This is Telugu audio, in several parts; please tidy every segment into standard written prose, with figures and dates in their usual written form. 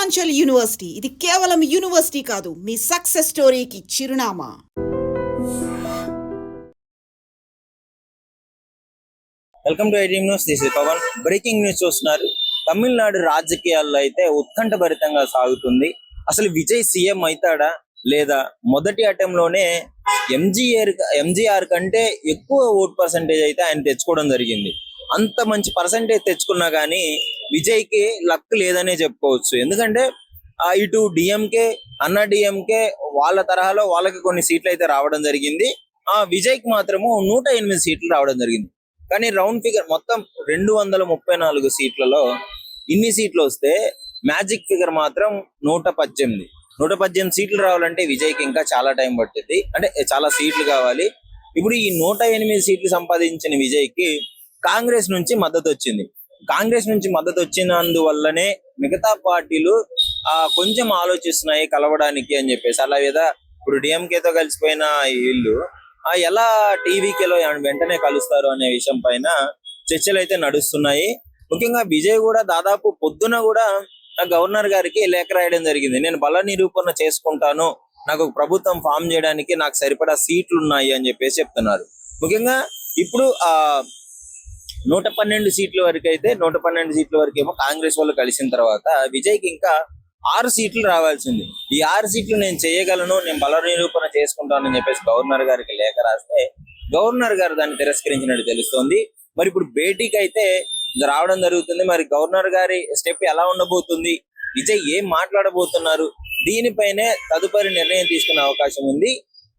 పూర్వాంచల్ యూనివర్సిటీ ఇది కేవలం యూనివర్సిటీ కాదు, మీ సక్సెస్ స్టోరీకి చిరునామా. Welcome to iDream news. This is Pavan. Breaking news చూస్తున్నారు. తమిళనాడు రాజకీయాల్లో అయితే ఉత్కంఠభరితంగా సాగుతుంది. అసలు విజయ్ సీఎం అవుతాడా లేదా? మొదటి అటెంప్ట్లోనే ఎంజీఆర్ కంటే ఎక్కువ ఓట్ పర్సంటేజ్ అయితే ఆయన తెచ్చుకోవడం జరిగింది. అంత మంచి పర్సంటేజ్ తెచ్చుకున్నా కానీ విజయ్కి లక్ లేదనే చెప్పుకోవచ్చు. ఎందుకంటే ఇటు డిఎంకే అన్నా డిఎంకే వాళ్ళ తరహాలో వాళ్ళకి కొన్ని సీట్లు అయితే రావడం జరిగింది. విజయ్కి మాత్రము 108 సీట్లు రావడం జరిగింది. కానీ రౌండ్ ఫిగర్ మొత్తం 234 సీట్లలో ఇన్ని సీట్లు వస్తే మ్యాజిక్ ఫిగర్ మాత్రం 118 సీట్లు రావాలంటే విజయ్కి ఇంకా చాలా టైం పట్టింది. అంటే చాలా సీట్లు కావాలి. ఇప్పుడు ఈ 108 సీట్లు సంపాదించిన విజయ్కి కాంగ్రెస్ నుంచి మద్దతు వచ్చింది. కాంగ్రెస్ నుంచి మద్దతు వచ్చినందువల్లనే మిగతా పార్టీలు కొంచెం ఆలోచిస్తున్నాయి కలవడానికి అని చెప్పేసి. అలా లేదా ఇప్పుడు డిఎంకేతో కలిసిపోయిన వీళ్ళు ఎలా టీవీకేలో వెంటనే కలుస్తారు అనే విషయం పైన చర్చలు అయితే నడుస్తున్నాయి. ముఖ్యంగా విజయ్ కూడా దాదాపు పొద్దున కూడా గవర్నర్ గారికి లేఖ రాయడం జరిగింది. నేను బల నిరూపణ చేసుకుంటాను, నాకు ప్రభుత్వం ఫామ్ చేయడానికి నాకు సరిపడా సీట్లు ఉన్నాయి అని చెప్పేసి చెప్తున్నారు. ముఖ్యంగా ఇప్పుడు 112 సీట్ల వరకు అయితే 112 సీట్ల వరకు ఏమో కాంగ్రెస్ వాళ్ళు కలిసిన తర్వాత విజయ్కి ఇంకా 6 సీట్లు రావాల్సింది. ఈ 6 సీట్లు నేను చేయగలను, నేను బల నిరూపణ చేసుకుంటానని చెప్పేసి గవర్నర్ గారికి లేఖ రాస్తే గవర్నర్ గారు దాన్ని తిరస్కరించినట్టు తెలుస్తోంది. మరి ఇప్పుడు భేటీకి అయితే రావడం జరుగుతుంది. మరి గవర్నర్ గారి స్టెప్ ఎలా ఉండబోతుంది, విజయ్ ఏం మాట్లాడబోతున్నారు, దీనిపైనే తదుపరి నిర్ణయం తీసుకునే అవకాశం ఉంది.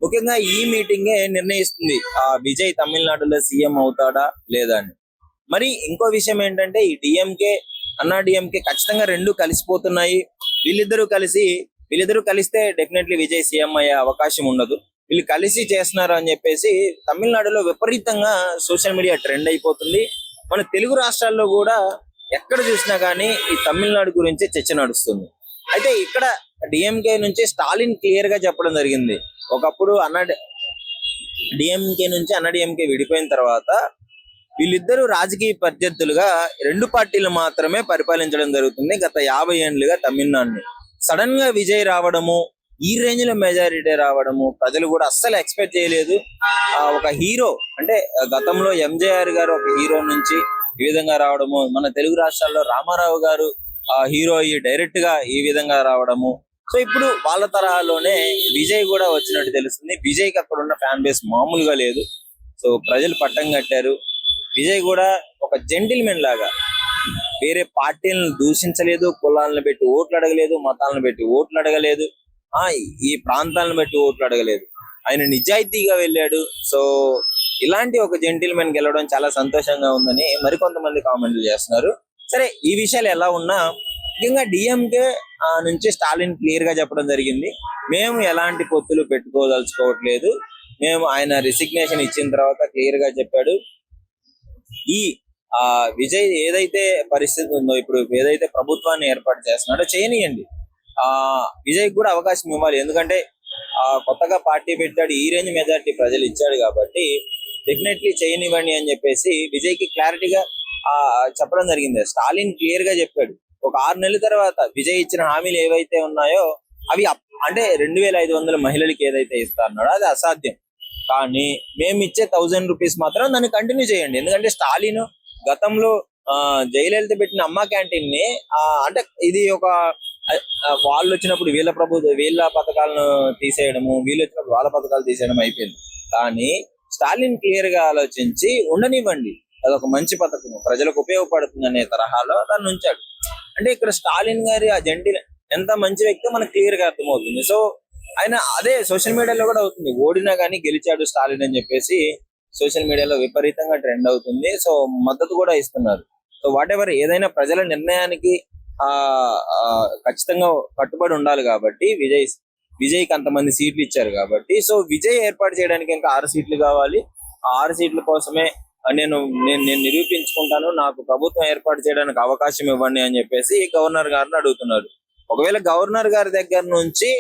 ముఖ్యంగా ఈ మీటింగే నిర్ణయిస్తుంది విజయ్ తమిళనాడులో సీఎం అవుతాడా లేదా అని. మరి ఇంకో విషయం ఏంటంటే ఈ డిఎంకే అన్నా డిఎంకే ఖచ్చితంగా రెండు కలిసిపోతున్నాయి. వీళ్ళిద్దరూ కలిస్తే డెఫినెట్లీ విజయ్ సీఎం అయ్యే అవకాశం ఉండదు. వీళ్ళు కలిసి చేస్తున్నారు అని చెప్పేసి తమిళనాడులో విపరీతంగా సోషల్ మీడియా ట్రెండ్ అయిపోతుంది. మన తెలుగు రాష్ట్రాల్లో కూడా ఎక్కడ చూసినా కానీ ఈ తమిళనాడు గురించి చర్చ నడుస్తుంది. అయితే ఇక్కడ డిఎంకే నుంచి స్టాలిన్ క్లియర్ గా చెప్పడం జరిగింది. ఒకప్పుడు డిఎంకే నుంచి అన్నా డిఎంకే విడిపోయిన తర్వాత వీళ్ళిద్దరూ రాజకీయ ప్రత్యర్థులుగా 2 పార్టీలు మాత్రమే పరిపాలించడం జరుగుతుంది గత 50 ఏళ్లుగా తమిళనాడుని. సడన్ గా విజయ్ రావడము, ఈ రేంజ్ లో మెజారిటీ రావడము ప్రజలు కూడా అస్సలు ఎక్స్పెక్ట్ చేయలేదు. ఒక హీరో అంటే గతంలో ఎంజీఆర్ గారు ఒక హీరో నుంచి ఈ విధంగా రావడము, మన తెలుగు రాష్ట్రాల్లో రామారావు గారు హీరో అయ్యి డైరెక్ట్ గా ఈ విధంగా రావడము. సో ఇప్పుడు వాళ్ళ తరహాలోనే విజయ్ కూడా వచ్చినట్టు తెలుస్తుంది. విజయ్కి అక్కడ ఉన్న ఫ్యాన్ బేస్ మామూలుగా లేదు. సో ప్రజలు పట్టం కట్టారు. విజయ్ కూడా ఒక జెంటిల్మెన్ లాగా వేరే పార్టీలను దూషించలేదు, కులాలను పెట్టి ఓట్లు అడగలేదు, మతాలను పెట్టి ఓట్లు అడగలేదు, ఈ ప్రాంతాలను బట్టి ఓట్లు అడగలేదు. ఆయన నిజాయితీగా వెళ్ళాడు. సో ఇలాంటి ఒక జెంటిల్మెన్ గెలవడం చాలా సంతోషంగా ఉందని మరికొంతమంది కామెంట్లు చేస్తున్నారు. సరే, ఈ విషయాలు ఎలా ఉన్నా ముఖ్యంగా డిఎంకే నుంచి స్టాలిన్ క్లియర్ గా చెప్పడం జరిగింది, మేము ఎలాంటి పొత్తులు పెట్టుకోదలుచుకోవట్లేదు. మేము ఆయన రిసిగ్నేషన్ ఇచ్చిన తర్వాత క్లియర్ గా చెప్పాడు, ఈ విజయ్ ఏదైతే పరిస్థితి ఉందో, ఇప్పుడు ఏదైతే ప్రభుత్వాన్ని ఏర్పాటు చేస్తున్నాడో చేయనియండి, విజయ్ కూడా అవకాశం ఇవ్వాలి. ఎందుకంటే కొత్తగా పార్టీ పెట్టాడు, ఈ రేంజ్ మెజారిటీ ప్రజలు ఇచ్చాడు కాబట్టి డెఫినెట్లీ చేయనివ్వండి అని చెప్పేసి విజయ్ కి క్లారిటీగా చెప్పడం జరిగింది. స్టాలిన్ క్లియర్ గా చెప్పాడు, ఒక 6 నెలల తర్వాత విజయ్ ఇచ్చిన హామీలు ఏవైతే ఉన్నాయో అవి అంటే 2500 మహిళలకి ఏదైతే ఇస్తారన్నాడో అది అసాధ్యం. కానీ మేము ఇచ్చే 1000 రూపీస్ మాత్రం దాన్ని కంటిన్యూ చేయండి. ఎందుకంటే స్టాలిన్ గతంలో జయలలిత పెట్టిన అమ్మ క్యాంటీన్ ని అంటే ఇది ఒక వాళ్ళు వచ్చినప్పుడు వీళ్ళ పథకాలను తీసేయడము, వీళ్ళు వచ్చినప్పుడు వాళ్ళ పథకాలు తీసేయడం అయిపోయింది. కానీ స్టాలిన్ క్లియర్ గా ఆలోచించి ఉండనివ్వండి, అదొక మంచి పథకం, ప్రజలకు ఉపయోగపడుతుంది అనే తరహాలో దాన్ని ఉంచాడు. అంటే ఇక్కడ స్టాలిన్ గారి ఆ జెంటిల్ ఎంత మంచి వ్యక్తి మనకు క్లియర్ గా అర్థమవుతుంది. సో ఆయన అదే సోషల్ మీడియాలో కూడా అవుతుంది, ఓడినా కానీ గెలిచాడు స్టాలిన్ అని చెప్పేసి సోషల్ మీడియాలో విపరీతంగా ట్రెండ్ అవుతుంది. సో మద్దతు కూడా ఇస్తున్నారు. సో వాట్ ఎవర్ ఏదైనా ప్రజల నిర్ణయానికి ఖచ్చితంగా కట్టుబడి ఉండాలి కాబట్టి విజయ్కి అంతమంది సీట్లు ఇచ్చారు కాబట్టి, సో విజయ్ ఏర్పాటు చేయడానికి ఇంకా 6 సీట్లు కావాలి. ఆ 6 సీట్ల కోసమే నేను నిరూపించుకుంటాను, నాకు ప్రభుత్వం ఏర్పాటు చేయడానికి అవకాశం ఇవ్వండి అని చెప్పేసి గవర్నర్ గారిని అడుగుతున్నారు. ఒకవేళ గవర్నర్ గారి దగ్గర నుంచి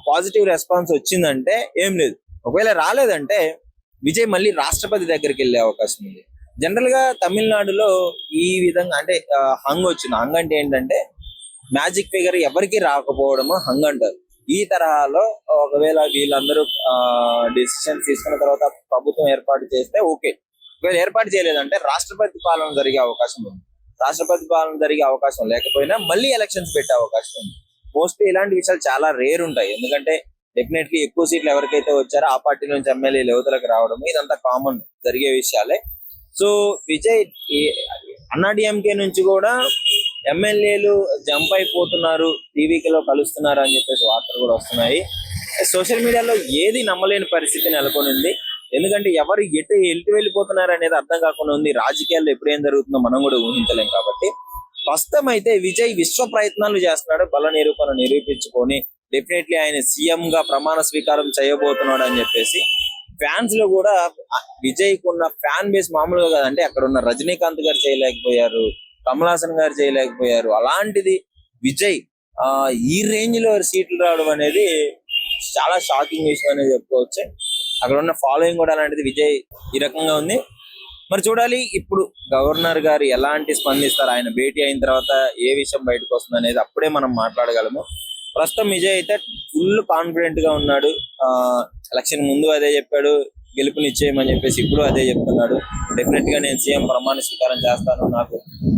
పాజిటివ్ రెస్పాన్స్ వచ్చిందంటే ఏం లేదు, ఒకవేళ రాలేదంటే విజయ్ మళ్ళీ రాష్ట్రపతి దగ్గరికి వెళ్ళే అవకాశం ఉంది. జనరల్ గా తమిళనాడులో ఈ విధంగా అంటే హంగ్ వచ్చింది. హంగ్ అంటే ఏంటంటే మ్యాజిక్ ఫిగర్ ఎవరికి రాకపోవడము హంగ్ అంటారు. ఈ తరహాలో ఒకవేళ వీళ్ళందరూ డిసిషన్ తీసుకున్న తర్వాత ప్రభుత్వం ఏర్పాటు చేస్తే ఓకే. ఒకవేళ ఏర్పాటు చేయలేదంటే రాష్ట్రపతి పాలన జరిగే అవకాశం ఉంది. రాష్ట్రపతి పాలన జరిగే అవకాశం లేకపోయినా మళ్ళీ ఎలక్షన్స్ పెట్టే అవకాశం ఉంది. మోస్ట్లీ ఇలాంటి విషయాలు చాలా రేర్ ఉంటాయి. ఎందుకంటే డెఫినెట్లీ ఎక్కువ సీట్లు ఎవరికైతే వచ్చారో ఆ పార్టీ నుంచి ఎమ్మెల్యేలు యువతలకు రావడం ఇదంతా కామన్ జరిగే విషయాలే. సో విజయ్ అన్నాడీఎంకే నుంచి కూడా ఎమ్మెల్యేలు జంప్ అయిపోతున్నారు, టీవీలో కలుస్తున్నారు అని చెప్పేసి వార్తలు కూడా వస్తున్నాయి. సోషల్ మీడియాలో ఏది నమ్మలేని పరిస్థితి నెలకొనింది. ఎందుకంటే ఎవరు ఎటు వెళ్ళిపోతున్నారు అనేది అర్థం కాకుండా ఉంది. రాజకీయాల్లో ఎప్పుడు ఏం జరుగుతుందో మనం కూడా ఊహించలేం. కాబట్టి ప్రస్తుతం అయితే విజయ్ విశ్వ ప్రయత్నాలు చేస్తున్నాడు. బల నిరూపణ నిరూపించుకొని డెఫినెట్లీ ఆయన సీఎం గా ప్రమాణ స్వీకారం చేయబోతున్నాడు అని చెప్పేసి ఫ్యాన్స్ లో కూడా విజయ్ కున్న ఫ్యాన్ బేస్ మామూలుగా కదంటే అక్కడ ఉన్న రజనీకాంత్ గారు చేయలేకపోయారు, కమల్ హాసన్ గారు చేయలేకపోయారు. అలాంటిది విజయ్ ఈ రేంజ్ లో సీట్లు రావడం అనేది చాలా షాకింగ్ విషయం అనేది చెప్పుకోవచ్చు. అక్కడ ఉన్న ఫాలోయింగ్ కూడా అలాంటిది. విజయ్ ఈ రకంగా ఉంది. మరి చూడాలి ఇప్పుడు గవర్నర్ గారు ఎలాంటి స్పందిస్తారు, ఆయన భేటీ అయిన తర్వాత ఏ విషయం బయటకు వస్తుంది అనేది అప్పుడే మనం మాట్లాడగలము. ప్రస్తుతం విజయ్ అయితే ఫుల్ కాన్ఫిడెంట్ గా ఉన్నాడు. ఎలక్షన్ ముందు అదే చెప్పాడు, గెలుపు నిశ్చయమని చెప్పేసి ఇప్పుడు అదే చెప్తున్నాడు. డెఫినెట్ గా నేను సీఎం ప్రమాణ స్వీకారం చేస్తాను,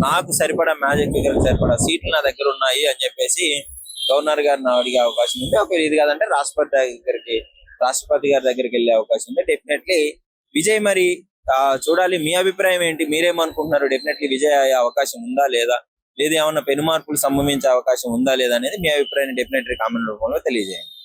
నాకు సరిపడా మ్యాజిక్ ఫిగర్ సరిపడా సీట్లు నా దగ్గర ఉన్నాయి అని చెప్పేసి గవర్నర్ గారిని అడిగే అవకాశం ఉంది. ఒకవేళ ఇది కాదంటే రాష్ట్రపతి గారి దగ్గరికి వెళ్ళే అవకాశం ఉంది. డెఫినెట్లీ విజయ్ మరి చూడాలి. మీ అభిప్రాయం ఏంటి, మీరేమనుకుంటున్నారు? డెఫినెట్లీ విజయ్ అయ్యే అవకాశం ఉందా లేదా, ఏమన్నా పెను మార్పులు సంభవించే అవకాశం ఉందా లేదా అనేది మీ అభిప్రాయాన్ని డెఫినెట్లీ కామెంట్ రూపంలో తెలియజేయండి.